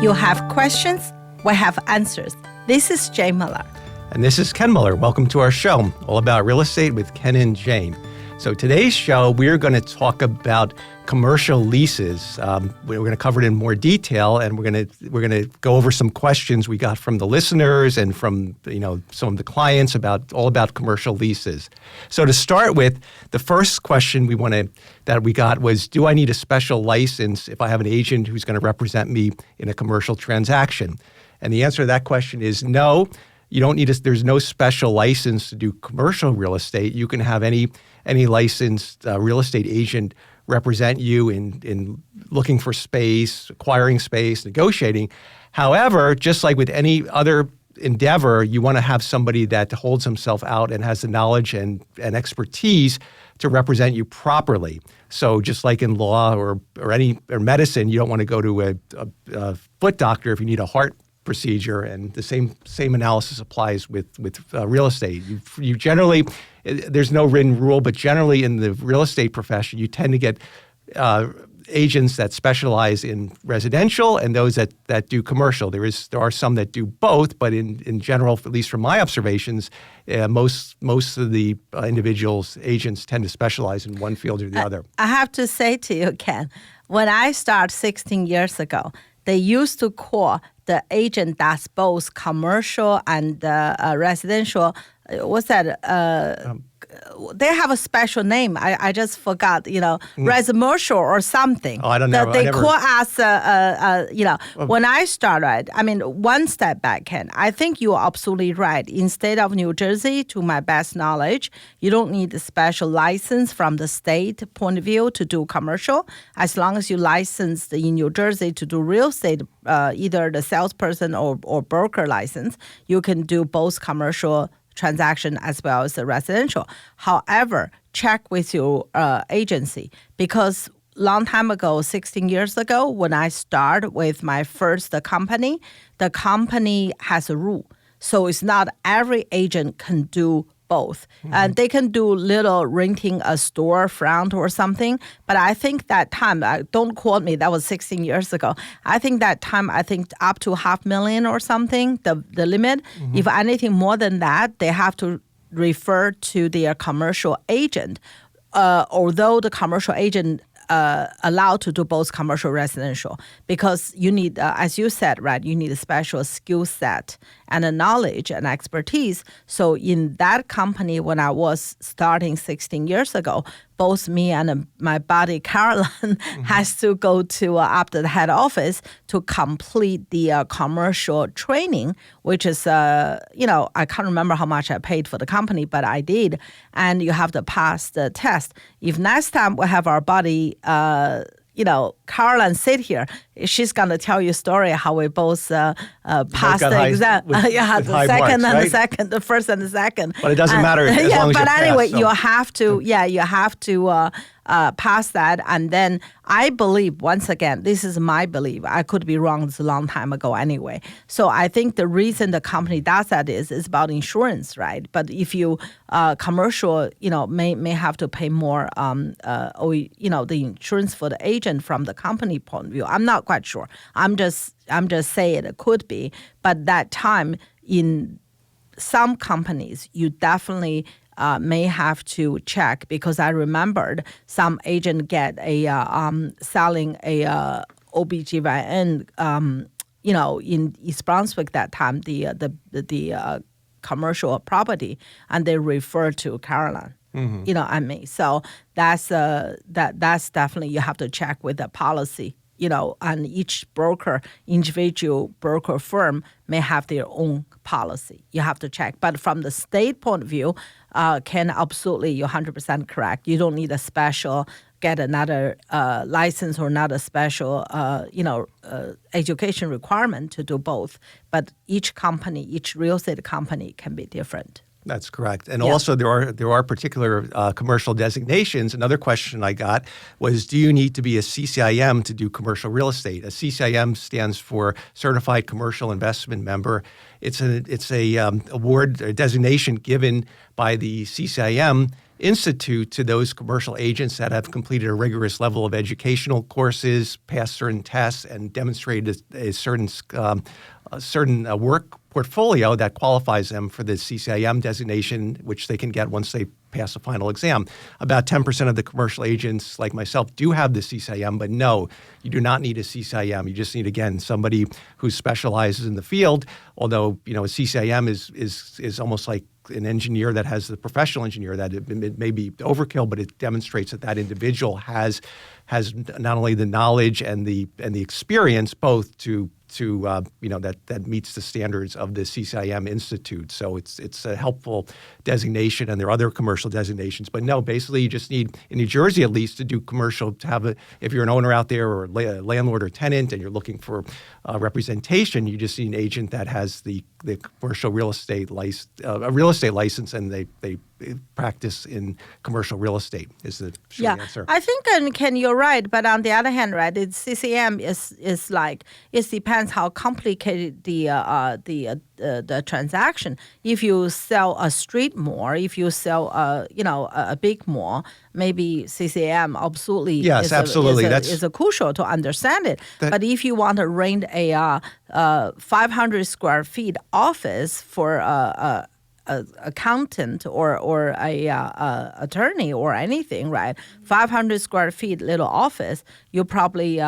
You have questions, we have answers. This is Jay Miller. And this is Ken Miller. Welcome to our show, all about real estate with Ken and Jane. So today's show, we're going to talk about commercial leases. We're going to cover it in more detail, and we're going to go over some questions we got from the listeners and from some of the clients all about commercial leases. So to start with, the first question that we got was, do I need a special license if I have an agent who's going to represent me in a commercial transaction? And the answer to that question is no. You don't need there's no special license to do commercial real estate. You can have any licensed real estate agent represent you in looking for space, acquiring space, negotiating. However, just like with any other endeavor, you want to have somebody that holds himself out and has the knowledge and expertise to represent you properly. So just like in law or medicine, you don't want to go to a foot doctor if you need a heart procedure, and the same analysis applies with real estate. You generally, there's no written rule, but generally in the real estate profession, you tend to get agents that specialize in residential and those that do commercial. There are some that do both, but in general, at least from my observations, most of the agents tend to specialize in one field or the other. I have to say to you, Ken, when I started 16 years ago, they used to call the agent that's both commercial and residential. What's that? They have a special name. I just forgot. Residential or something. Oh, I don't know. They call us. When I started, one step back, Ken. I think you are absolutely right. In state of New Jersey, to my best knowledge, you don't need a special license from the state point of view to do commercial. As long as you licensed in New Jersey to do real estate, either the salesperson or broker license, you can do both commercial transaction as well as the residential. However, check with your agency, because long time ago, 16 years ago, when I started with my first company, the company has a rule. So it's not every agent can do both. And they can do little renting a storefront or something. But I think that time, don't quote me, that was 16 years ago. I think that time, up to $500,000 or something, the limit. If anything more than that, they have to refer to their commercial agent. Although the commercial agent allowed to do both commercial and residential, because you need, as you said, right, you need a special skill set and a knowledge and expertise. So in that company, when I was starting 16 years ago, both me and my buddy Caroline has to go to up to the head office to complete the commercial training, which is, I can't remember how much I paid for the company, but I did. And you have to pass the test. If next time we have our buddy, Caroline sit here, she's going to tell you a story how we both passed the exam. The first and the second. But it doesn't matter as long as you pass. Anyway, you have to pass that. And then I believe, once again, this is my belief. I could be wrong. It's a long time ago anyway. So I think the reason the company does that is about insurance, right? But if you commercial, may have to pay more, the insurance for the agent from the company point of view. I'm not quite sure. I'm just saying it could be. But that time in some companies, you definitely may have to check, because I remembered some agent get a selling a OBGYN, in East Brunswick that time, the commercial property, and they referred to Caroline. So that's definitely, you have to check with the policy. And each individual broker firm may have their own policy. You have to check. But from the state point of view, Ken, absolutely, you're 100% correct. You don't need a special, get another license or another special, education requirement to do both. But each real estate company can be different. That's correct. And also there are particular commercial designations. Another question I got was, do you need to be a CCIM to do commercial real estate? A CCIM stands for Certified Commercial Investment Member. It's a award or designation given by the CCIM institute to those commercial agents that have completed a rigorous level of educational courses, passed certain tests, and demonstrated a certain work portfolio that qualifies them for the CCIM designation, which they can get once they pass a final exam. About 10% of the commercial agents, like myself, do have the CCIM, but no, you do not need a CCIM. You just need, again, somebody who specializes in the field. Although, a CCIM is almost like an engineer that has the professional engineer, that it may be overkill, but it demonstrates that individual has not only the knowledge and the experience both to that meets the standards of the CCIM Institute. So it's a helpful designation, and there are other commercial designations. But no, basically you just need, in New Jersey at least, to do commercial, if you're an owner out there or a landlord or tenant and you're looking for representation, you just need an agent that has the commercial real estate license, and they practice in commercial real estate is the short answer. I think, Ken, you're right. But on the other hand, right, CCM is like, it depends how complicated the transaction. If you sell a street mall, if you sell a big mall, maybe CCM absolutely is crucial to understand it. But if you want to rent a 500 square feet office for a accountant or a attorney or anything, right? 500 square feet little office, you probably,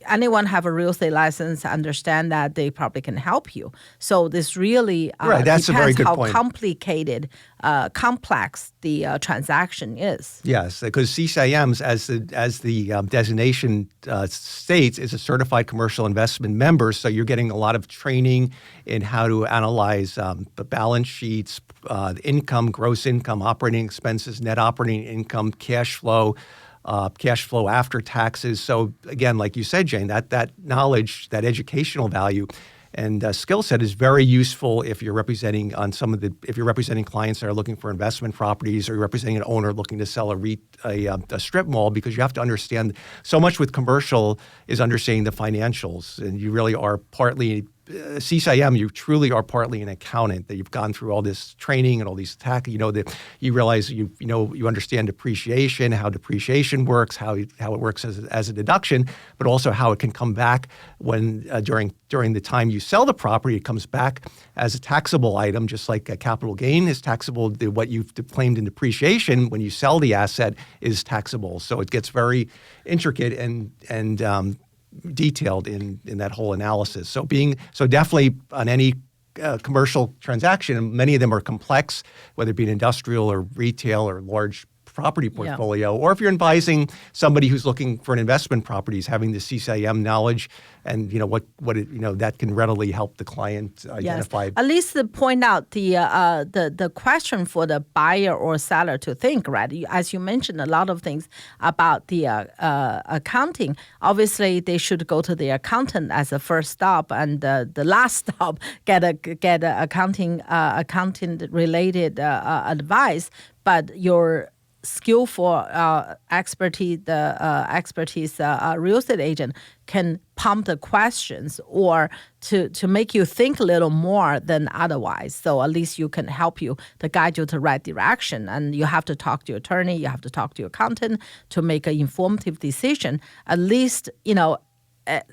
anyone have a real estate license, understand that they probably can help you. So this really that's depends a very good how point. Complicated, complex the transaction is. Yes, because CCIMs, as the designation states, is a certified commercial investment member. So you're getting a lot of training in how to analyze the balance sheets, income, gross income, operating expenses, net operating income, cash flow after taxes. So again, like you said, Jane, that knowledge, that educational value and skill set is very useful if you're representing clients that are looking for investment properties, or you're representing an owner looking to sell a strip mall, because you have to understand so much with commercial is understanding the financials, and you really are partly CCIM, you truly are partly an accountant, that you've gone through all this training and all these tax, that you realize you understand depreciation, how depreciation works, how it works as a deduction, but also how it can come back when during the time you sell the property. It comes back as a taxable item, just like a capital gain is taxable. What you've claimed in depreciation when you sell the asset is taxable. So it gets very intricate and detailed in that whole analysis. So definitely on any commercial transaction, many of them are complex, whether it be an industrial or retail or large property portfolio, or if you're advising somebody who's looking for an investment properties, having the CCIM knowledge and that can readily help the client identify. Yes. At least to point out the question for the buyer or seller to think, right? As you mentioned, a lot of things about the accounting. Obviously, they should go to the accountant as a first stop, and the last stop get a accounting related advice. But your skillful expertise real estate agent can pump the questions or to make you think a little more than otherwise. So at least you can help you to guide you to the right direction. And you have to talk to your attorney, you have to talk to your accountant to make an informative decision. At least,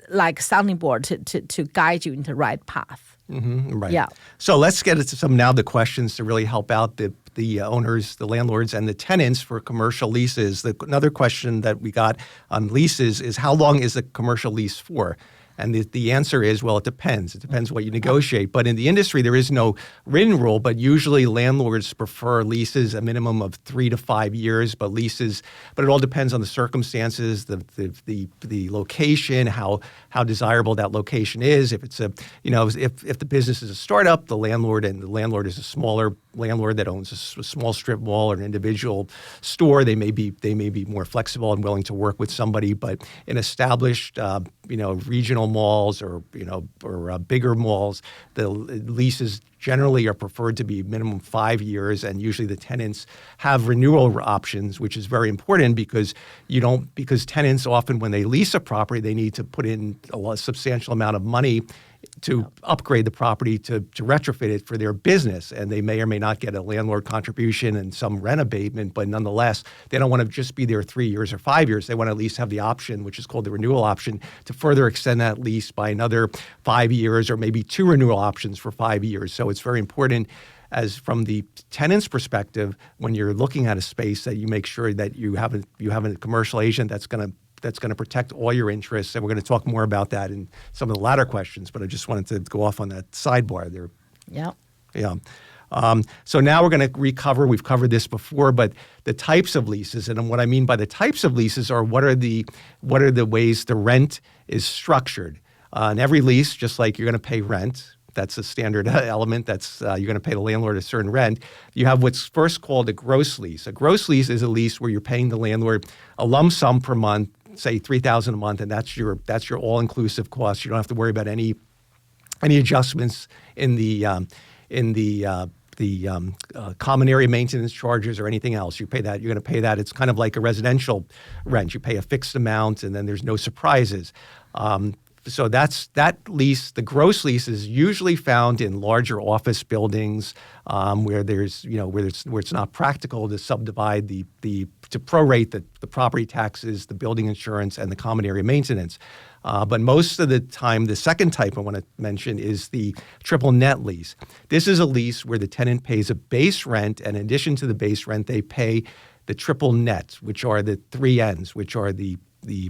like sounding board to guide you into the right path. Mm-hmm, right. Yeah. So let's get into some now the questions to really help out the owners, the landlords, and the tenants for commercial leases. Another question that we got on leases is, how long is a commercial lease for? And the answer is, well, it depends. It depends what you negotiate. But in the industry, there is no written rule, but usually landlords prefer leases a minimum of 3 to 5 years, but it all depends on the circumstances, the location, how desirable that location is. If it's if the business is a startup, the landlord is a smaller landlord that owns a small strip mall or an individual store, they may be more flexible and willing to work with somebody. But in established regional malls or bigger malls, the leases generally are preferred to be minimum 5 years, and usually the tenants have renewal options, which is very important because tenants often, when they lease a property, they need to put in a substantial amount of money to upgrade the property to retrofit it for their business, and they may or may not get a landlord contribution and some rent abatement, but nonetheless, they don't want to just be there 3 years or 5 years. They want to at least have the option, which is called the renewal option, to further extend that lease by another 5 years or maybe 2 renewal options for 5 years. So it's very important, as from the tenant's perspective, when you're looking at a space, that you make sure that you have a commercial agent that's going to protect all your interests. And we're going to talk more about that in some of the latter questions, but I just wanted to go off on that sidebar there. Yeah. Yeah. So now we're going to we've covered this before, but the types of leases. And what I mean by the types of leases are what are the ways the rent is structured. In every lease, just like you're going to pay rent, that's a standard element. That's you're going to pay the landlord a certain rent. You have what's first called a gross lease. A gross lease is a lease where you're paying the landlord a lump sum per month, say $3,000 a month, and that's your all-inclusive cost. You don't have to worry about any adjustments in the common area maintenance charges or anything else. You pay that. You're going to pay that. It's kind of like a residential rent. You pay a fixed amount, and then there's no surprises. So that's that lease. The gross lease is usually found in larger office buildings where it's not practical to subdivide to prorate the property taxes, the building insurance, and the common area maintenance. But most of the time, the second type I want to mention is the triple net lease. This is a lease where the tenant pays a base rent, and in addition to the base rent, they pay the triple net, which are the 3 N's, which are the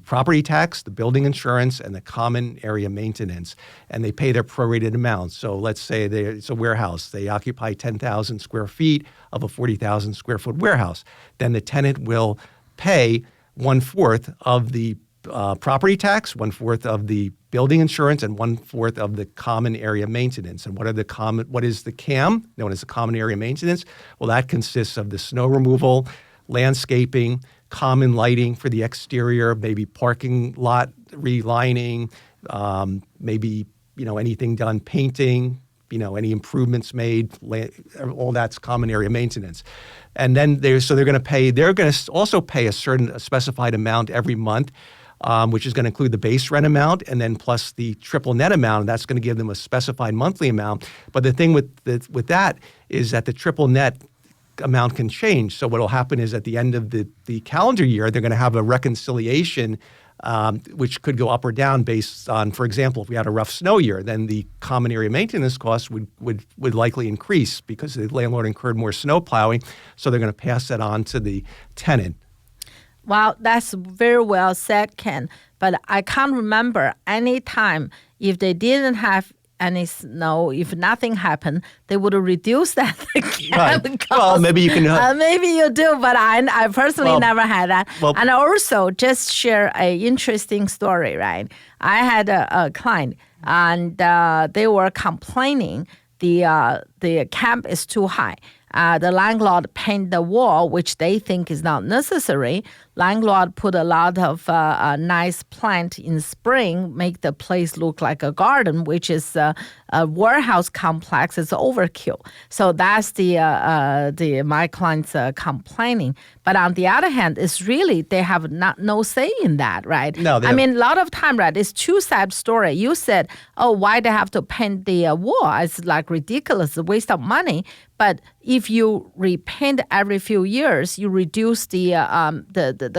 property tax, the building insurance, and the common area maintenance, and they pay their prorated amounts. So let's say it's a warehouse. They occupy 10,000 square feet of a 40,000 square foot warehouse. Then the tenant will pay 1/4 of the property tax, 1/4 of the building insurance, and 1/4 of the common area maintenance. And what is the CAM, known as the common area maintenance? Well, that consists of the snow removal, landscaping, common lighting for the exterior, maybe parking lot relining, maybe anything done, painting, any improvements made, all that's common area maintenance. And then they're going to also pay a specified amount every month, which is going to include the base rent amount and then plus the triple net amount, and that's going to give them a specified monthly amount. But the thing with that is that the triple net amount can change. So what will happen is at the end of the calendar year, they're going to have a reconciliation, which could go up or down based on, for example, if we had a rough snow year, then the common area maintenance costs would likely increase because the landlord incurred more snow plowing. So they're going to pass that on to the tenant. Wow, that's very well said, Ken. But I can't remember any time if they didn't have any snow, if nothing happened, they would reduce that right. cost. Well, maybe you can. Maybe you do, but I personally never had that. Well, and also, just share an interesting story, right? I had a client, and they were complaining the camp is too high. The landlord paint the wall, which they think is not necessary. Landlord put a lot of nice plant in spring, make the place look like a garden, which is a warehouse complex. It's overkill. So that's the my clients complaining. But on the other hand, it's really they have no say in that, right? No, I mean, a lot of time, right? It's two-side story. You said, oh, why they have to paint the wall? It's like ridiculous, a waste of money. But if you repaint every few years, you reduce the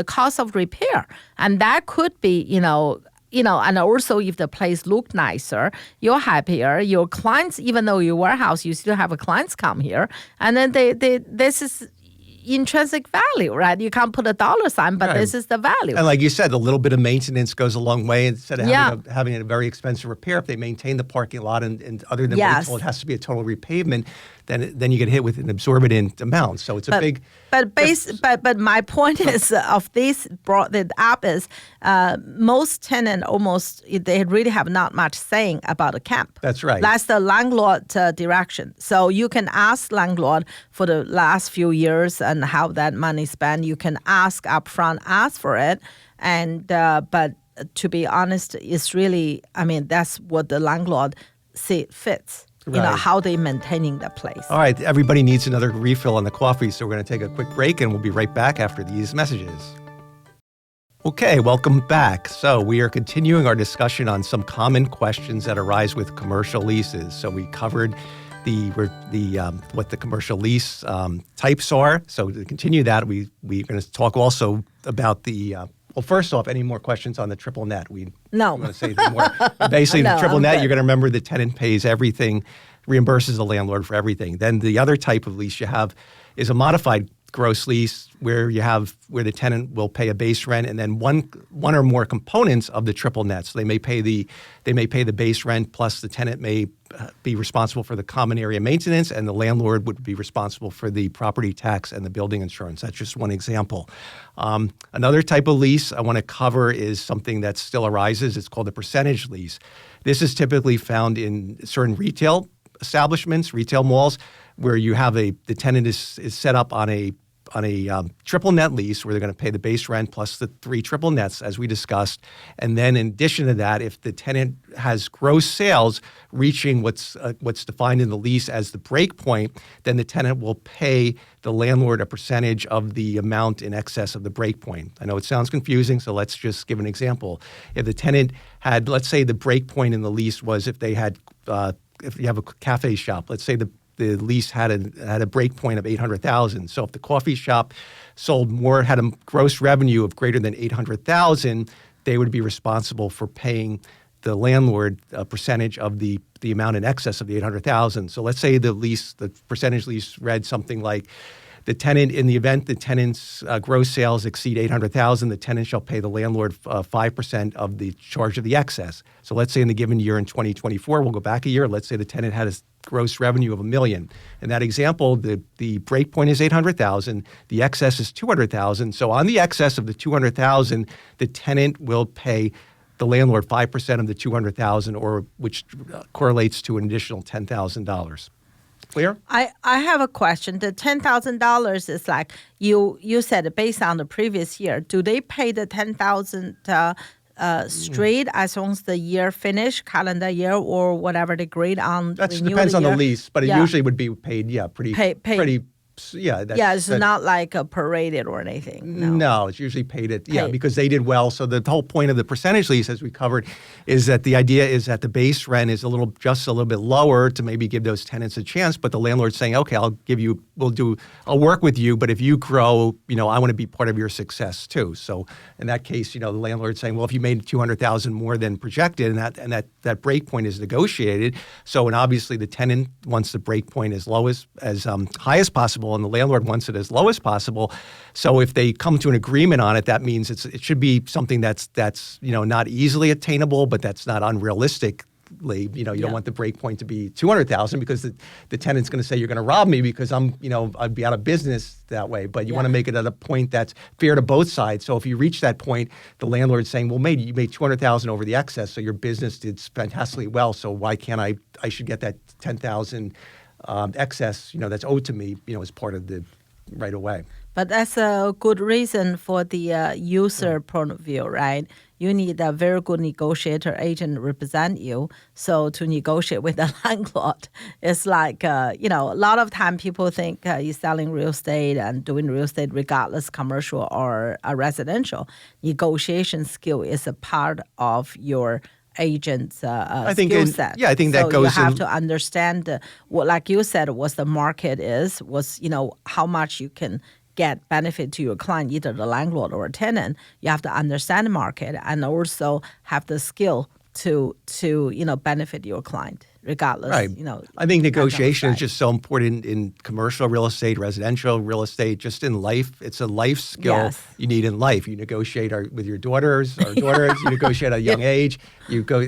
cost of repair, and that could be, and also if the place look nicer, you're happier. Your clients, even though your warehouse, you still have clients come here, and then this is intrinsic value, right? You can't put a dollar sign, but this is the value. And like you said, a little bit of maintenance goes a long way. Instead of having a very expensive repair, if they maintain the parking lot and other than wait till it has to be a total repavement, then you get hit with an exorbitant amount. So it's a big. But my point is of this brought it up is most tenants almost they really have not much saying about a camp. That's right. That's the landlord direction. So you can ask landlord for the last few years and how that money spent. You can ask upfront, ask for it, and but to be honest, it's really that's what the landlord see fits. Right. How they maintaining the place. All right, everybody needs another refill on the coffee, so we're going to take a quick break, and we'll be right back after these messages. Okay, welcome back. So we are continuing our discussion on some common questions that arise with commercial leases. So we covered what the commercial lease types are. So to continue that, we're going to talk also about well, first off, any more questions on the triple net? No. Want to say more? Basically, No, the triple I'm net, good. you're going to remember the tenant pays everything, reimburses the landlord for everything. Then the other type of lease you have is a modified gross lease where the tenant will pay a base rent and then one or more components of the triple net. So they may pay the base rent plus the tenant may be responsible for the common area maintenance and the landlord would be responsible for the property tax and the building insurance. That's just one example. Another type of lease I want to cover is something that still arises. It's called a percentage lease. This is typically found in certain retail establishments, retail malls, where you have the tenant is set up on a triple net lease where they're going to pay the base rent plus the 3 triple nets, as we discussed. And then in addition to that, if the tenant has gross sales reaching what's defined in the lease as the break point, then the tenant will pay the landlord a percentage of the amount in excess of the break point. I know it sounds confusing, so let's just give an example. If the tenant had, let's say the break point in the lease was if you have a cafe shop, let's say the lease had a break point of $800,000. So if the coffee shop sold more, had a gross revenue of greater than $800,000, they would be responsible for paying the landlord a percentage of the amount in excess of the $800,000. So let's say the percentage lease read something like, the tenant, in the event the tenant's gross sales exceed $800,000, the tenant shall pay the landlord 5% of the charge of the excess. So let's say in the given year in 2024, we'll go back a year. Let's say the tenant had a gross revenue of $1 million. In that example, the break point is $800,000. The excess is $200,000. So on the excess of the $200,000, the tenant will pay the landlord 5% of the $200,000, or which correlates to an additional $10,000. Clear? I have a question. The $10,000 is like you said based on the previous year. Do they pay the $10,000 straight as long as the year finish, calendar year, or whatever they grade on? That depends on the lease, but it Yeah. usually would be paid. Yeah, pretty. Yeah, it's not like a paraded or anything. No, it's usually paid because they did well. So the whole point of the percentage lease, as we covered, is that the idea is that the base rent is just a little bit lower to maybe give those tenants a chance. But the landlord's saying, okay, I'll work with you, but if you grow, I want to be part of your success too. So in that case, the landlord's saying, well, if you made $200,000 more than projected, and that break point is negotiated. So, and obviously the tenant wants the break point as high as possible, and the landlord wants it as low as possible. So if they come to an agreement on it, that means it should be something that's not easily attainable, but that's not unrealistic. You don't want the break point to be $200,000 because the tenant's going to say you're going to rob me because I'd be out of business that way. But you want to make it at a point that's fair to both sides. So if you reach that point, the landlord's saying, well, you made $200,000 over the excess, so your business did fantastically well. So why can't I should get that $10,000 excess, that's owed to me, as part of the right away. But that's a good reason for the user point of view, right? You need a very good negotiator agent to represent you. So to negotiate with the landlord, it's like, a lot of time people think you're selling real estate and doing real estate regardless commercial or residential. Negotiation skill is a part of your agent's skill set. I think so that goes. You have to understand what, like you said, what the market is, how much you can get benefit to your client, either the landlord or a tenant. You have to understand the market and also have the skill to benefit your client, regardless. Right. I think negotiation is just so important in commercial real estate, residential real estate, just in life. It's a life skill you need in life. You negotiate with your daughters, you negotiate at a young age. You go,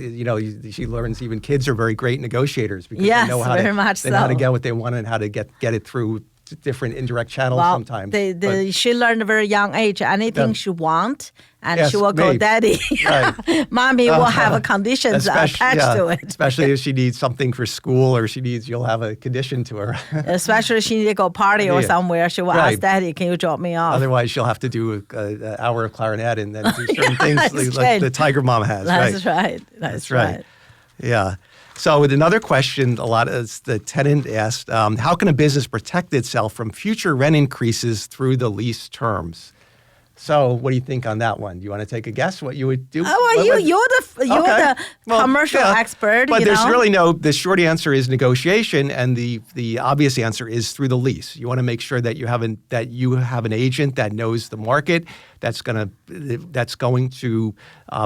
she learns even kids are very great negotiators because they know how to get what they want and how to get it through different indirect channels sometimes. She learned at a very young age. Anything she wants, and she will go, Daddy. Right. Mommy will have conditions attached to it. Especially if she needs something for school or you'll have a condition to her. Especially if she needs to go party or somewhere, she will ask Daddy, can you drop me off? Otherwise, she'll have to do an hour of clarinet and then do certain things like the Tiger Mom has. That's right. That's right. Yeah. So with another question, a lot of the tenant asked, how can a business protect itself from future rent increases through the lease terms? So what do you think on that one? Do you want to take a guess what you would do? Oh, well, you're the commercial expert. But there's really the short answer is negotiation, and the obvious answer is through the lease. You want to make sure that you have an agent that knows the market, that's going to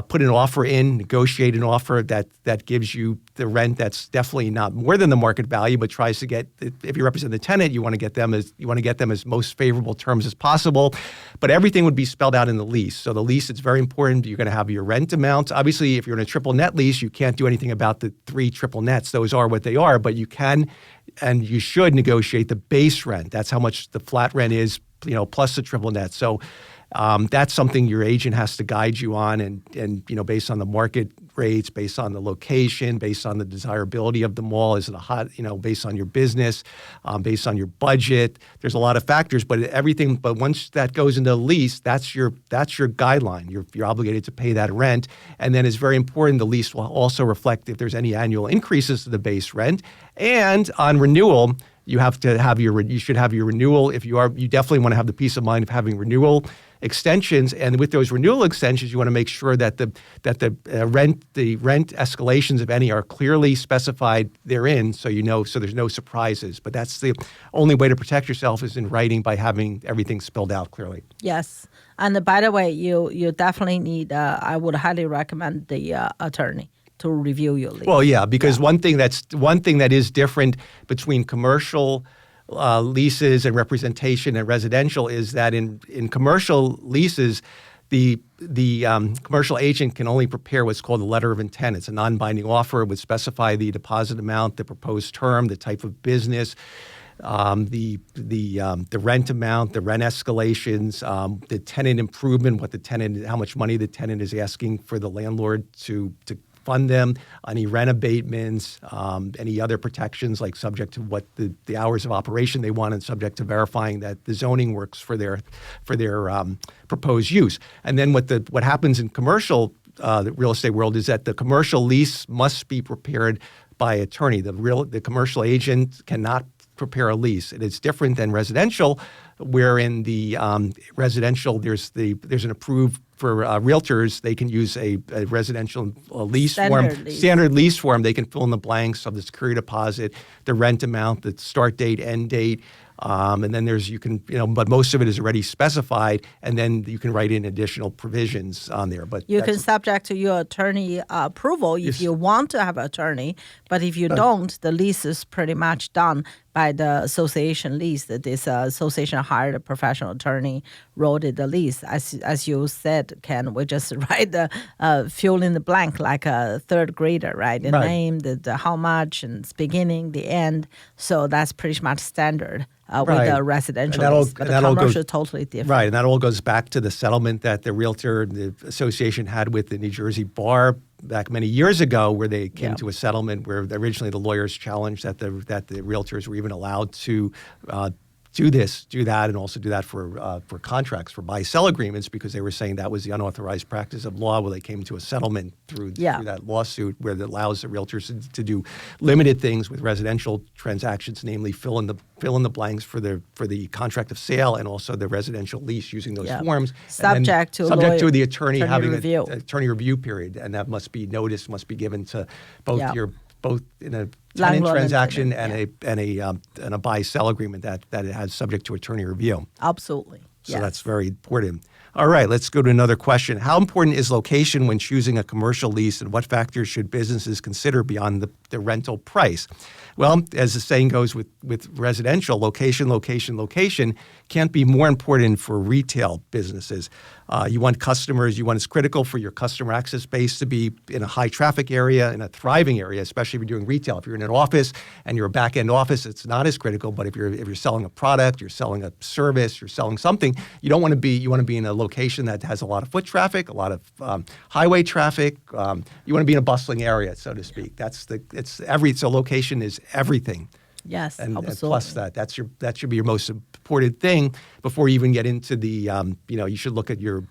put an offer in, negotiate an offer that gives you the rent that's definitely not more than the market value, but tries to get, if you represent the tenant, you want to get them as most favorable terms as possible. But everything would be spelled out in the lease. So the lease, it's very important. You're going to have your rent amounts. Obviously, if you're in a triple net lease, you can't do anything about the 3 triple nets. Those are what they are, but you can and you should negotiate the base rent. That's how much the flat rent is, plus the triple net. So that's something your agent has to guide you on, and based on the market rates, based on the location, based on the desirability of the mall, is it a hot, based on your business, based on your budget. There's a lot of factors, but once that goes into the lease, that's your guideline. You're obligated to pay that rent, and then it's very important. The lease will also reflect if there's any annual increases to the base rent, and on renewal. You should have your renewal. You definitely want to have the peace of mind of having renewal extensions, and with those renewal extensions, you want to make sure that the rent escalations, if any, are clearly specified therein, so there's no surprises. But that's the only way to protect yourself is in writing by having everything spelled out clearly. Yes, and by the way, you definitely need. I would highly recommend the attorney to review your lease. Well, yeah, because one thing that is different between commercial leases and representation and residential is that in commercial leases, the commercial agent can only prepare what's called a letter of intent. It's a non-binding offer. It would specify the deposit amount, the proposed term, the type of business, the rent amount, the rent escalations, the tenant improvement, how much money the tenant is asking for the landlord to fund them, any rent abatements, any other protections like subject to what the hours of operation they want, and subject to verifying that the zoning works for their proposed use. And then what happens in commercial the real estate world is that the commercial lease must be prepared by attorney. The commercial agent cannot prepare a lease. And it's different than residential, where in the residential there's an approved for realtors. They can use a residential lease standard lease form. They can fill in the blanks of the security deposit, the rent amount, the start date, end date. And then but most of it is already specified, and then you can write in additional provisions on there. But you can subject to your attorney approval if you want to have an attorney. But if you don't, the lease is pretty much done by the association lease. That this association hired a professional attorney, wrote the lease. As you said, Ken, we just write fill in the blank like a third grader, right? The name, the how much, and it's beginning, the end. So that's pretty much standard. With the residential lease, but the commercial is totally different. Right, and that all goes back to the settlement that the association had with the New Jersey Bar back many years ago, where they came to a settlement where originally the lawyers challenged that the realtors were even allowed to do that, and also do that for contracts, for buy-sell agreements, because they were saying that was the unauthorized practice of law. Well, they came to a settlement through that lawsuit where it allows the realtors to do limited things with residential transactions, namely fill in the blanks for the contract of sale and also the residential lease using those forms. Subject to the attorney having review. an attorney review period, and that must be given to both in a tenant transaction and a buy-sell agreement that it has subject to attorney review. Absolutely. So that's very important. All right, let's go to another question. How important is location when choosing a commercial lease, and what factors should businesses consider beyond the rental price? Well, as the saying goes with residential, location can't be more important for retail businesses. You want it's critical for your customer access base to be in a high traffic area, in a thriving area, especially if you're doing retail. If you're in an office and you're a back end office, it's not as critical. But if you're selling a product, you're selling a service, you're selling something, you want to be in a location that has a lot of foot traffic, a lot of highway traffic. You want to be in a bustling area, so to speak. So location is everything. Yes, and absolutely. Plus that should be your most important thing before you even get into the you should look at your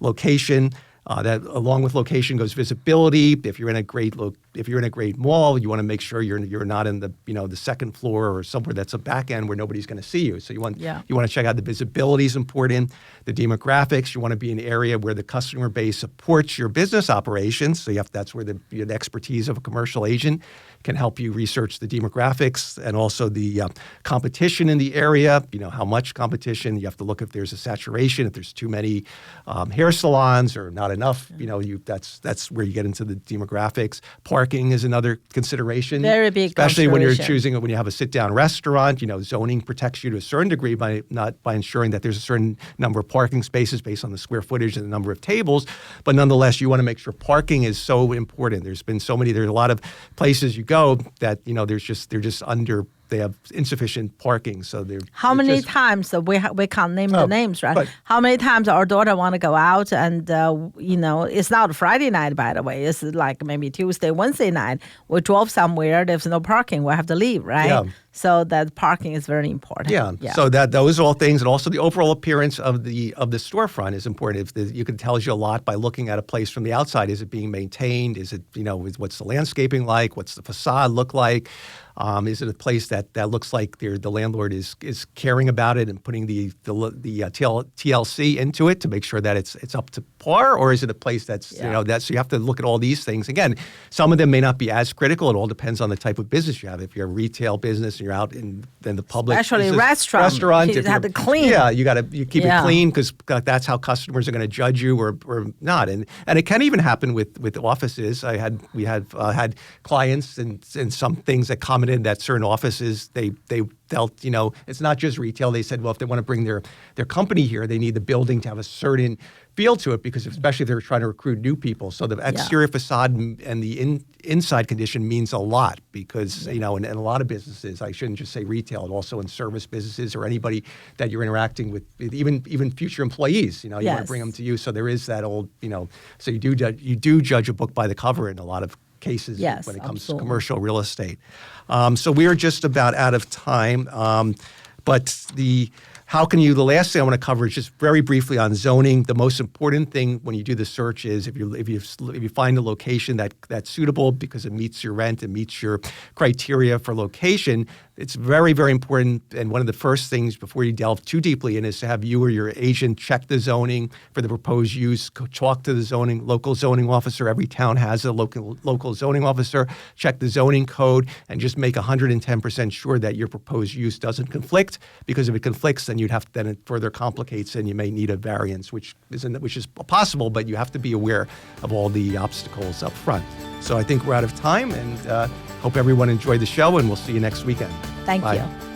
location. That along with location goes visibility. If you're in a great if you're in a great mall, you want to make sure you're not in the the second floor or somewhere that's a back end where nobody's going to see you. So you want to check out the visibility is important, the demographics. You want to be in an area where the customer base supports your business operations. So that's where the expertise of a commercial agent can help you research the demographics and also the competition in the area. How much competition. You have to look if there's a saturation, if there's too many hair salons or not enough. That's where you get into the demographics. Parking is another consideration. Very big especially when you have a sit-down restaurant. Zoning protects you to a certain degree by ensuring that there's a certain number of parking spaces based on the square footage and the number of tables. But nonetheless, you want to make sure parking is so important. There's a lot of places you go that they have insufficient parking, so they're. How many times we can't name the names, right? But how many times our daughter want to go out and it's not Friday night, by the way. It's like maybe Tuesday, Wednesday night. We drove somewhere. There's no parking. We have to leave, right? Yeah. So that parking is very important. Yeah. So those are all things, and also the overall appearance of the storefront is important. You can tell you a lot by looking at a place from the outside. Is it being maintained? Is it what's the landscaping like? What's the facade look like? Is it a place that looks like the landlord is caring about it and putting the TLC into it to make sure that it's up to par, or is it a place that's so you have to look at all these things. Again, some of them may not be as critical. It all depends on the type of business you have. If you're a retail business and you're out in the public, especially restaurant, you have to clean. Yeah, you keep it clean because that's how customers are going to judge you or not. And it can even happen with offices. We have had clients and some things that commented that certain offices they felt it's not just retail. They said, well, if they want to bring their company here, they need the building to have a certain feel to it, because especially if they're trying to recruit new people. So the exterior facade and the inside condition means a lot, because in a lot of businesses, I shouldn't just say retail, also in service businesses or anybody that you're interacting with, even future employees. You want to bring them to you. So there is that old So you do judge a book by the cover in a lot of cases when it comes to commercial real estate. So we are just about out of time. But the last thing I want to cover is just very briefly on zoning. The most important thing when you do the search is if you find a location that's suitable because it meets your rent, it meets your criteria for location. It's very, very important. And one of the first things before you delve too deeply in is to have you or your agent check the zoning for the proposed use. Talk to the local zoning officer. Every town has a local zoning officer. Check the zoning code and just make 110% sure that your proposed use doesn't conflict. Because if it conflicts, then it further complicates and you may need a variance, which is possible, but you have to be aware of all the obstacles up front. So I think we're out of time, and hope everyone enjoyed the show, and we'll see you next weekend. Thank Bye. you.